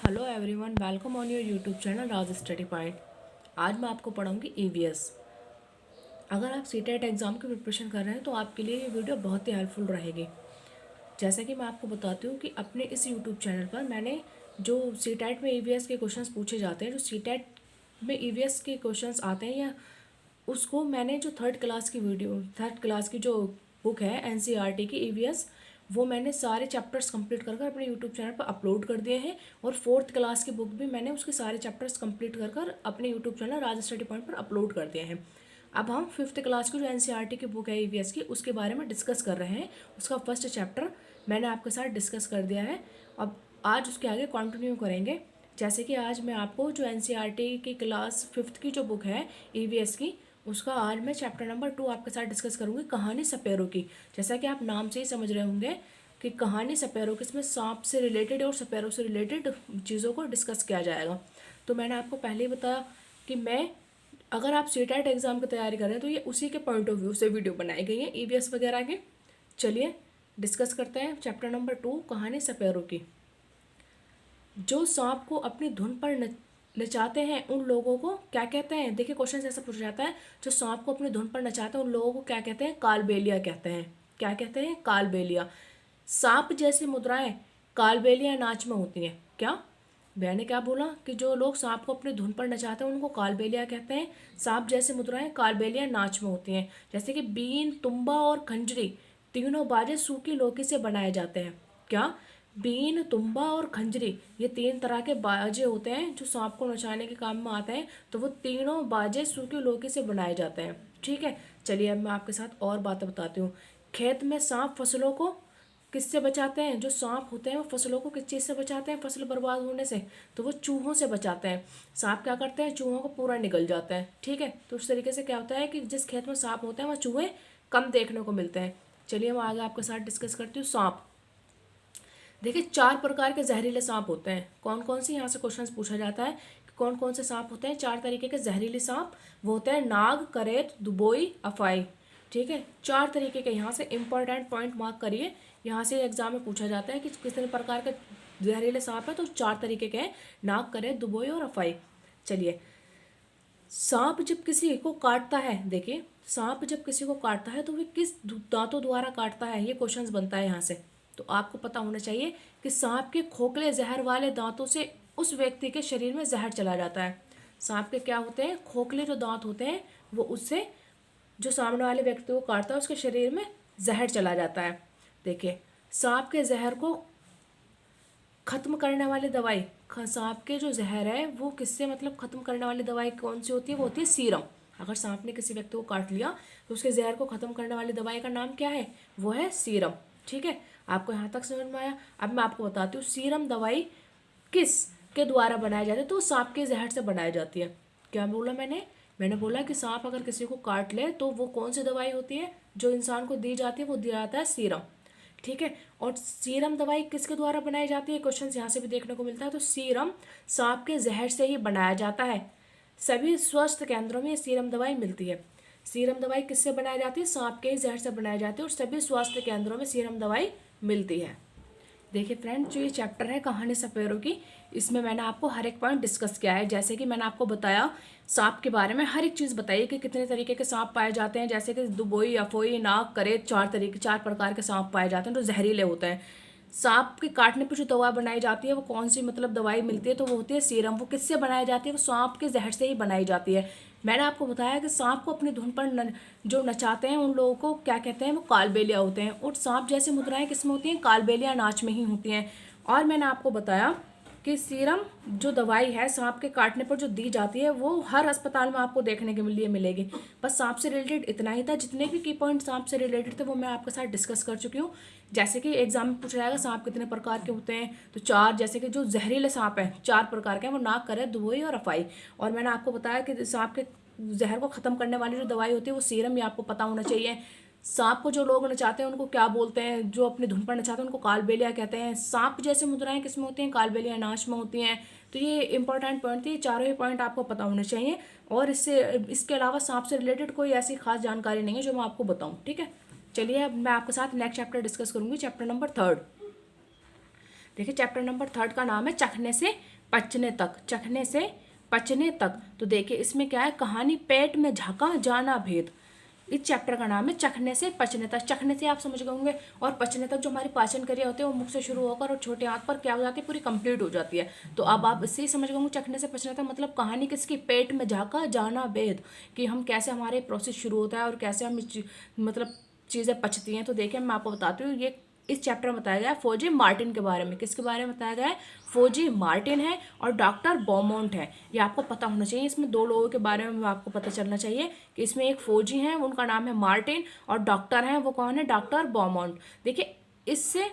Hello everyone, welcome on your YouTube channel Raj study point. आज मैं आपको पढ़ाऊंगी EVS. अगर आप सीटेट एग्ज़ाम की प्रिपरेशन कर रहे हैं तो आपके लिए ये वीडियो बहुत ही हेल्पफुल रहेगी। जैसा कि मैं आपको बताती हूँ कि अपने इस यूट्यूब चैनल पर मैंने जो सीटेट में ईवीएस के क्वेश्चंस पूछे जाते हैं, जो सीटेट में ईवीएस के क्वेश्चंस आते हैं, या उसको मैंने जो थर्ड क्लास की जो बुक है एनसीईआरटी की ईवीएस, वो मैंने सारे चैप्टर्स कंप्लीट कर अपने यूट्यूब चैनल पर अपलोड कर दिए हैं। और फोर्थ क्लास की बुक भी मैंने उसके सारे चैप्टर्स कंप्लीट कर अपने यूट्यूब चैनल राज स्टडी पॉइंट पर अपलोड कर दिए हैं। अब हम फिफ्थ क्लास की जो एनसीईआरटी की बुक है ईवीएस की, उसके बारे में डिस्कस कर रहे हैं। उसका फर्स्ट चैप्टर मैंने आपके साथ डिस्कस कर दिया है। अब आज उसके आगे कंटिन्यू करेंगे। जैसे कि आज मैं आपको जो एनसीईआरटी की क्लास फिफ्थ की जो बुक है ईवीएस की, उसका आज मैं चैप्टर नंबर 2 आपके साथ डिस्कस करूंगी, कहानी सपेरों की। जैसा कि आप नाम से ही समझ रहे होंगे कि कहानी सपेरों की, इसमें सांप से रिलेटेड और सपेरों से रिलेटेड चीज़ों को डिस्कस किया जाएगा। तो मैंने आपको पहले ही बताया कि अगर आप सीटेट एग्ज़ाम की तैयारी कर रहे हैं तो ये उसी के पॉइंट ऑफ व्यू से वीडियो बनाई गई है ईवीएस वगैरह के। चलिए डिस्कस करते हैं चैप्टर नंबर 2, कहानी सपेरों की। जो सांप को अपनी धुन पर नचाते हैं उन लोगों को क्या कहते हैं? देखिए क्वेश्चन ऐसा पूछा जाता है, जो सांप को अपनी धुन पर नचाते हैं उन लोगों को क्या कहते हैं? कालबेलिया कहते हैं। क्या कहते हैं? कालबेलिया। सांप जैसी मुद्राएं कालबेलिया नाच में होती हैं। क्या मैंने क्या बोला कि जो लोग सांप को अपनी धुन पर नचाते हैं उनको कालबेलिया कहते हैं। सांप जैसी मुद्राएं कालबेलिया नाच में होती हैं। जैसे कि बीन, तुम्बा और खंजरी तीनों बाजे सूखी लौकी से बनाए जाते हैं। क्या? बीन, तुम्बा और खंजरी, ये तीन तरह के बाजे होते हैं जो सांप को नचाने के काम में आते हैं। तो वो तीनों बाजे सूखी लौकी से बनाए जाते हैं। ठीक है, चलिए अब मैं आपके साथ और बातें बताती हूँ। खेत में सांप फसलों को किससे बचाते हैं? जो सांप होते हैं वो फसलों को किस चीज़ से बचाते हैं फसल बर्बाद होने से? तो वो चूहों से बचाते हैं। सांप क्या करते हैं? चूहों को पूरा निगल जाता है। ठीक है, तो उस तरीके से क्या होता है कि जिस खेत में सांप होते हैं वहाँ चूहे कम देखने को मिलते हैं। चलिए मैं आगे आपके साथ डिस्कस करती हूँ सांप। देखिए 4 प्रकार के जहरीले सांप होते हैं। कौन कौन से? यहाँ से क्वेश्चन पूछा जाता है कि कौन कौन से सांप होते हैं। 4 तरीके के जहरीले सांप वो होते हैं, नाग, करेत, दुबोई, अफाई। ठीक है, 4 तरीके के। यहाँ से इंपॉर्टेंट पॉइंट मार्क करिए, यहाँ से एग्जाम में पूछा जाता है कि कितने प्रकार के जहरीले सांप है। तो 4 तरीके के हैं, नाग, करेत, दुबोई और अफाई। चलिए, सांप जब किसी को काटता है, देखिए सांप जब किसी को काटता है तो वह किस दांतों द्वारा काटता है, ये क्वेश्चंस बनता है यहाँ से। तो आपको पता होना चाहिए कि सांप के खोखले जहर वाले दांतों से उस व्यक्ति के शरीर में जहर चला जाता है। सांप के क्या होते हैं? खोखले जो दांत होते हैं, वो उससे जो सामने वाले व्यक्ति को काटता है उसके शरीर में जहर चला जाता है। देखिए, सांप के जहर को खत्म करने वाली दवाई, सांप के जो जहर है वो किससे मतलब खत्म करने वाली दवाई कौन सी होती है? वो होती है सीरम। अगर सांप ने किसी व्यक्ति को काट लिया तो उसके जहर को खत्म करने वाली दवाई का नाम क्या है? वो है सीरम। ठीक है, आपको यहाँ तक समझ में आया? अब मैं आपको बताती हूँ सीरम दवाई किस के द्वारा बनाई जाती है। तो सांप के जहर से बनाई जाती है। क्या बोला मैंने बोला कि सांप अगर किसी को काट ले तो वो कौन सी दवाई होती है जो इंसान को दी जाती है? वो दिया जाता है सीरम। ठीक है, और सीरम दवाई किसके द्वारा बनाई जाती है? क्वेश्चन यहाँ से भी देखने को मिलता है। तो सीरम सांप के जहर से ही बनाया जाता है। सभी स्वास्थ्य केंद्रों में ये सीरम दवाई मिलती है। सीरम दवाई किससे बनाई जाती है? सांप के ही जहर से बनाई जाती है और सभी स्वास्थ्य केंद्रों में सीरम दवाई मिलती है। देखिए फ्रेंड, जो ये चैप्टर है कहानी सपेरों की, इसमें मैंने आपको हर एक पॉइंट डिस्कस किया है। जैसे कि मैंने आपको बताया सांप के बारे में हर एक चीज़ बताई कि कितने तरीके के सांप पाए जाते हैं। जैसे कि दुबोई, अफोई, नाग, करेत, 4 प्रकार के सांप पाए जाते हैं जो जहरीले होते हैं। सांप के काटने पर जो दवा बनाई जाती है वो कौन सी मतलब दवाई मिलती है? तो वो होती है सीरम। वो किससे बनाई जाती है? वो सांप के जहर से ही बनाई जाती है। मैंने आपको बताया कि सांप को अपनी धुन पर जो नचाते हैं उन लोगों को क्या कहते हैं? वो कालबेलिया होते हैं। और सांप जैसी मुद्राएं किसमें होती हैं? कालबेलिया नाच में ही होती हैं। और मैंने आपको बताया कि सीरम जो दवाई है सांप के काटने पर जो दी जाती है वो हर अस्पताल में आपको देखने के लिए मिलेगी। बस सांप से रिलेटेड इतना ही था। जितने भी की पॉइंट सांप से रिलेटेड थे वो मैं आपके साथ डिस्कस कर चुकी हूँ। जैसे कि एग्जाम में पूछा जाएगा सांप कितने प्रकार के होते हैं, तो 4। जैसे कि जो जहरीले सांप हैं 4 प्रकार के हैं, वो नाग, करेत, दुबोई और अफाई। और मैंने आपको बताया कि सांप के जहर को खत्म करने वाली जो दवाई होती है वो सीरम, ये आपको पता होना चाहिए। सांप को जो लोग नचाते हैं उनको क्या बोलते हैं? जो अपनी धुन पर नचाते हैं उनको कालबेलिया कहते हैं। सांप जैसे मुद्राएं किसमें होती हैं? कालबेलिया नाच में होती हैं। तो ये इंपॉर्टेंट पॉइंट थी, चारों ही पॉइंट आपको पता होने चाहिए। और इसके अलावा सांप से रिलेटेड कोई ऐसी खास जानकारी नहीं है जो मैं आपको बताऊं। ठीक है, चलिए अब मैं आपके साथ नेक्स्ट चैप्टर डिस्कस करूंगी, चैप्टर नंबर 3। देखिए चैप्टर नंबर 3 का नाम है चखने से पचने तक, चखने से पचने तक। तो देखिए इसमें क्या है, कहानी पेट में झांका जाना भेद। इस चैप्टर का नाम है चखने से पचने तक। चखने से आप समझ गए होंगे, और पचने तक जो हमारी पाचन क्रिया होती है वो मुख से शुरू होकर और छोटे आंत पर क्या हो जाती है, पूरी कंप्लीट हो जाती है। तो अब आप इससे ही समझ गए होंगे चखने से पचने तक मतलब कहानी किसकी, पेट में झांका जाना भेद, कि हम कैसे हमारे प्रोसेस शुरू होता है और कैसे हम मतलब चीज़ें पचती हैं। तो देखिए मैं आपको बताती हूँ, ये इस चैप्टर में बताया गया है फौजी मार्टिन के बारे में। किसके बारे में बताया गया है, फौजी मार्टिन है और डॉक्टर बॉमोंट है। ये आपको पता होना चाहिए, इसमें दो लोगों के बारे में आपको पता चलना चाहिए कि इसमें एक फौजी हैं उनका नाम है मार्टिन, और डॉक्टर हैं वो कौन है, डॉक्टर बॉमोंट। देखिए इससे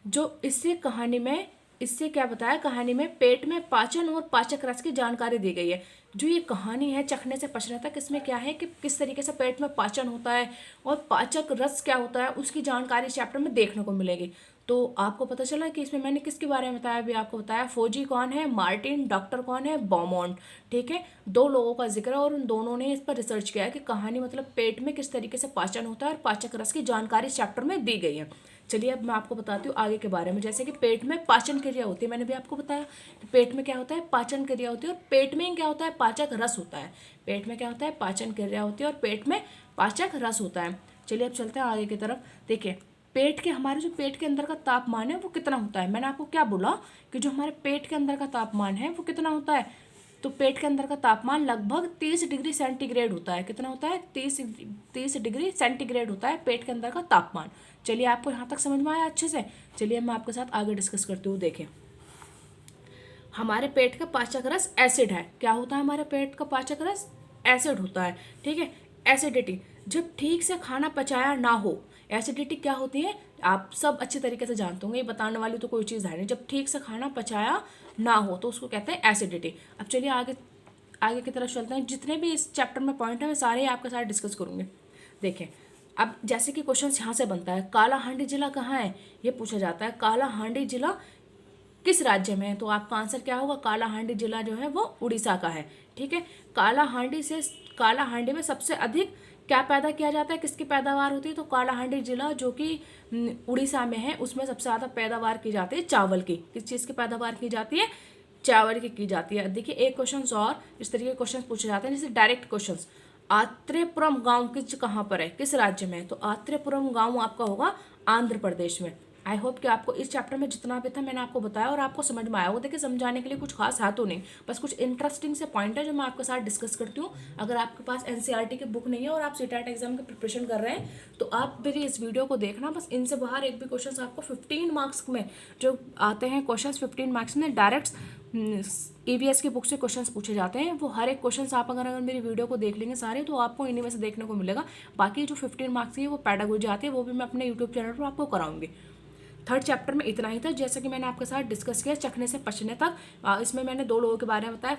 जो इससे कहानी में इससे क्या बताया, कहानी में पेट में पाचन और पाचक रस की जानकारी दी गई है। जो ये कहानी है चखने से पचने तक, इसमें क्या है कि किस तरीके से पेट में पाचन होता है और पाचक रस क्या होता है उसकी जानकारी चैप्टर में देखने को मिलेगी। तो आपको पता चला कि इसमें मैंने किसके बारे में बताया, अभी आपको बताया फौजी कौन है, मार्टिन, डॉक्टर कौन है, बॉमोंट। ठीक है, दो लोगों का जिक्र है और उन दोनों ने इस पर रिसर्च किया है कि कहानी मतलब पेट में किस तरीके से पाचन होता है और पाचक रस की जानकारी चैप्टर में दी गई है। चलिए अब मैं आपको बताती हूँ आगे के बारे में। जैसे कि पेट में पाचन क्रिया होती है, मैंने भी आपको बताया कि पेट में क्या होता है, पाचन क्रिया होती है, और पेट में क्या होता है, पाचक रस होता है। पेट में क्या होता है, पाचन क्रिया होती है और पेट में पाचक रस होता है। चलिए अब चलते हैं आगे की तरफ। देखिए पेट के, हमारे जो पेट के अंदर का तापमान है वो कितना होता है, मैंने आपको क्या बोला कि जो हमारे पेट के अंदर का तापमान है वो कितना होता है। तो पेट के अंदर का तापमान लगभग 30 डिग्री सेंटीग्रेड होता है। कितना होता है, 30 डिग्री सेंटीग्रेड होता है पेट के अंदर का तापमान। चलिए आपको यहाँ तक समझ में आया अच्छे से। चलिए मैं आपके साथ आगे डिस्कस करती हूँ। देखें हमारे पेट का पाचक रस एसिड है। क्या होता है हमारे पेट का पाचक रस, एसिड होता है। ठीक है, एसिडिटी, जब ठीक से खाना पचाया ना हो, एसिडिटी क्या होती है आप सब अच्छे तरीके से जानते होंगे, ये बताने वाली तो कोई चीज़ है नहीं। जब ठीक से खाना पचाया ना हो तो उसको कहते हैं एसिडिटी। अब चलिए आगे आगे की तरफ चलते हैं। जितने भी इस चैप्टर में पॉइंट है मैं सारे ही आपके साथ डिस्कस करूंगी। देखें अब जैसे कि क्वेश्चन यहाँ से बनता है, काला हांडी जिला कहाँ है, ये पूछा जाता है काला हांडी जिला किस राज्य में है। तो आपका आंसर क्या होगा, काला हांडी जिला जो है वो उड़ीसा का है। ठीक है, काला हांडी में सबसे अधिक क्या पैदा किया जाता है, किसकी पैदावार होती है, तो काला हांडी जिला जो कि उड़ीसा में है उसमें सबसे ज़्यादा पैदावार की जाती है चावल की। किस चीज़ की पैदावार की जाती है, चावल की जाती है। देखिए एक क्वेश्चन और इस तरीके के क्वेश्चन पूछे जाते हैं जैसे डायरेक्ट क्वेश्चन, आत्रेपुरम गांव किस कहाँ पर है, किस राज्य में है, तो आत्रेपुरम गांव आपका होगा आंध्र प्रदेश में। आई होप कि आपको इस चैप्टर में जितना भी था मैंने आपको बताया और आपको समझ में आया होगा। देखिए समझाने के लिए कुछ खास है तो नहीं, बस कुछ इंटरेस्टिंग से पॉइंट है जो मैं आपके साथ डिस्कस करती हूँ। अगर आपके पास एनसीईआरटी की बुक नहीं है और आप सीटेट एग्जाम की प्रिपरेशन कर रहे हैं तो आप मेरी इस वीडियो को देखना। बस इनसे बाहर एक भी क्वेश्चन आपको 15 मार्क्स में जो आते हैं क्वेश्चन 15 मार्क्स में डायरेक्ट ईवीएस की बुक से क्वेश्चंस पूछे जाते हैं। वो हर एक क्वेश्चंस आप अगर मेरी वीडियो को देख लेंगे सारे तो आपको इन्हीं में से देखने को मिलेगा। बाकी जो 15 मार्क्स की है वो पैडागोजी आती है, वो भी मैं अपने यूट्यूब चैनल पर आपको कराऊंगी। थर्ड चैप्टर में इतना ही था, जैसे कि मैंने आपके साथ डिस्कस किया चखने से पचने तक। इसमें मैंने दो लोगों के बारे में बताया,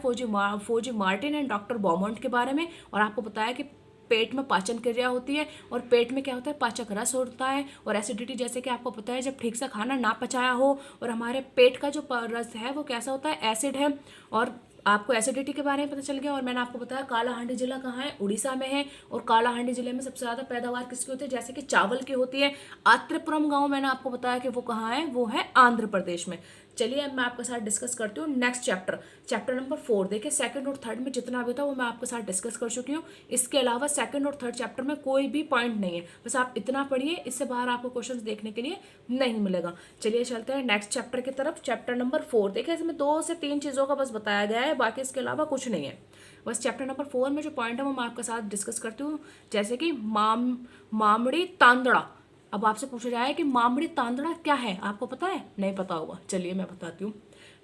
फौजी मार्टिन एंड डॉक्टर बॉमोंट के बारे में, और आपको बताया कि पेट में पाचन क्रिया होती है और पेट में क्या होता है, पाचक रस होता है। और एसिडिटी जैसे कि आपको पता है जब ठीक से खाना ना पचाया हो, और हमारे पेट का जो रस है वो कैसा होता है, एसिड है। और आपको एसिडिटी के बारे में पता चल गया। और मैंने आपको बताया काला हांडी जिला कहाँ है, उड़ीसा में है, और काला हांडी जिले में सबसे ज़्यादा पैदावार किसकी होती है, जैसे कि चावल की होती है। आत्रेपुरम गांव मैंने आपको बताया कि वो कहाँ है, वो है आंध्र प्रदेश में। चलिए अब मैं आपके साथ डिस्कस करती हूँ नेक्स्ट चैप्टर नंबर 4। देखिए सेकंड और थर्ड में जितना भी था वो मैं आपके साथ डिस्कस कर चुकी हूँ। इसके अलावा सेकंड और थर्ड चैप्टर में कोई भी पॉइंट नहीं है, बस आप इतना पढ़िए, इससे बाहर आपको क्वेश्चंस देखने के लिए नहीं मिलेगा। चलिए चलते हैं नेक्स्ट चैप्टर की तरफ। चैप्टर नंबर 4 देखिए इसमें 2 से 3 चीज़ों का बस बताया गया है, बाकी इसके अलावा कुछ नहीं है। बस चैप्टर नंबर 4 में जो पॉइंट है वो मैं आपके साथ डिस्कस करती हूँ। जैसे कि मामड़ी तांदड़ा। अब आपसे पूछा जाए कि मामड़ी तांदड़ा क्या है, आपको पता है, नहीं पता होगा, चलिए मैं बताती हूँ।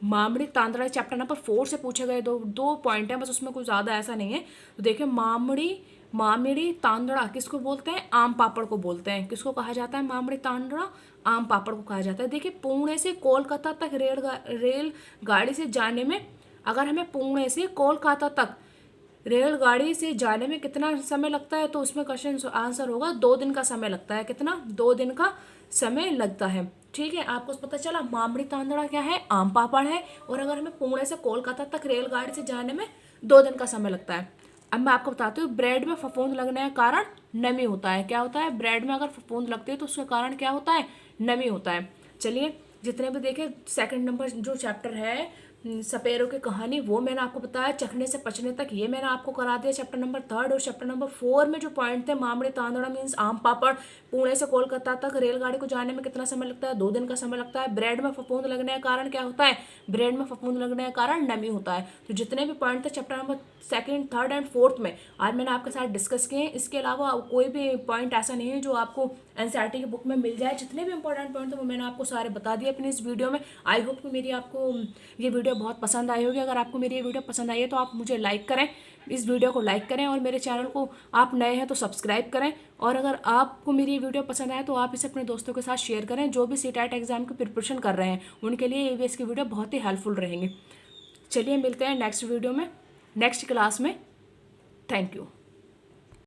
मामड़ी तांदड़ा चैप्टर नंबर 4 से पूछे गए दो पॉइंट हैं, बस उसमें कुछ ज़्यादा ऐसा नहीं है। तो देखिए मामड़ी तांदड़ा किसको बोलते हैं, आम पापड़ को बोलते हैं। किसको कहा जाता है, मामड़ी तांदड़ा आम पापड़ को कहा जाता है। देखिए पुणे से कोलकाता तक रेल गाड़ी से जाने में, अगर हमें पुणे से कोलकाता तक रेलगाड़ी से जाने में कितना समय लगता है, तो उसमें क्वेश्चन आंसर होगा 2 दिन का समय लगता है। कितना, 2 दिन का समय लगता है। ठीक है, आपको पता चला मामड़ी तांदड़ा क्या है, आम पापड़ है, और अगर हमें पुणे से कोलकाता तक रेलगाड़ी से जाने में 2 दिन का समय लगता है। अब मैं आपको बताती हूँ ब्रेड में फफूंद लगने का कारण नमी होता है। क्या होता है, ब्रेड में अगर फफूंद लगती है तो उसका कारण क्या होता है, नमी होता है। चलिए जितने भी देखें सेकंड नंबर जो चैप्टर है सपेरों की कहानी वो मैंने आपको बताया, चखने से पचने तक ये मैंने आपको करा दिया चैप्टर नंबर 3 और चैप्टर नंबर 4 में जो पॉइंट थे, मामड़े तांदड़ा मीन्स आम पापड़, पुणे से कोलकाता तक रेलगाड़ी को जाने में कितना समय लगता है, 2 दिन का समय लगता है। ब्रेड में फफूंद लगने का कारण क्या होता है, ब्रेड में फफूंद लगने का कारण नमी होता है। तो जितने भी पॉइंट थे चैप्टर नंबर 2, 3 एंड 4 में आज मैंने आपके साथ डिस्कस किए हैं। इसके अलावा कोई भी पॉइंट ऐसा नहीं है जो आपको एनसीईआरटी की बुक में मिल जाए। जितने भी इंपॉर्टेंट पॉइंट थे वो मैंने आपको सारे बता दिए अपनी इस वीडियो में। आई होप कि मेरी आपको ये वीडियो बहुत पसंद आई होगी। अगर आपको मेरी ये वीडियो पसंद आई है तो आप मुझे लाइक करें, इस वीडियो को लाइक करें, और मेरे चैनल को आप नए हैं तो सब्सक्राइब करें। और अगर आपको मेरी ये वीडियो पसंद आए तो आप इसे अपने दोस्तों के साथ शेयर करें जो भी सीटेट एग्जाम की प्रिपरेशन कर रहे हैं, उनके लिए ईवीएस की वीडियो बहुत ही हेल्पफुल रहेंगे। चलिए मिलते हैं नेक्स्ट वीडियो में, नेक्स्ट क्लास में। Thank you.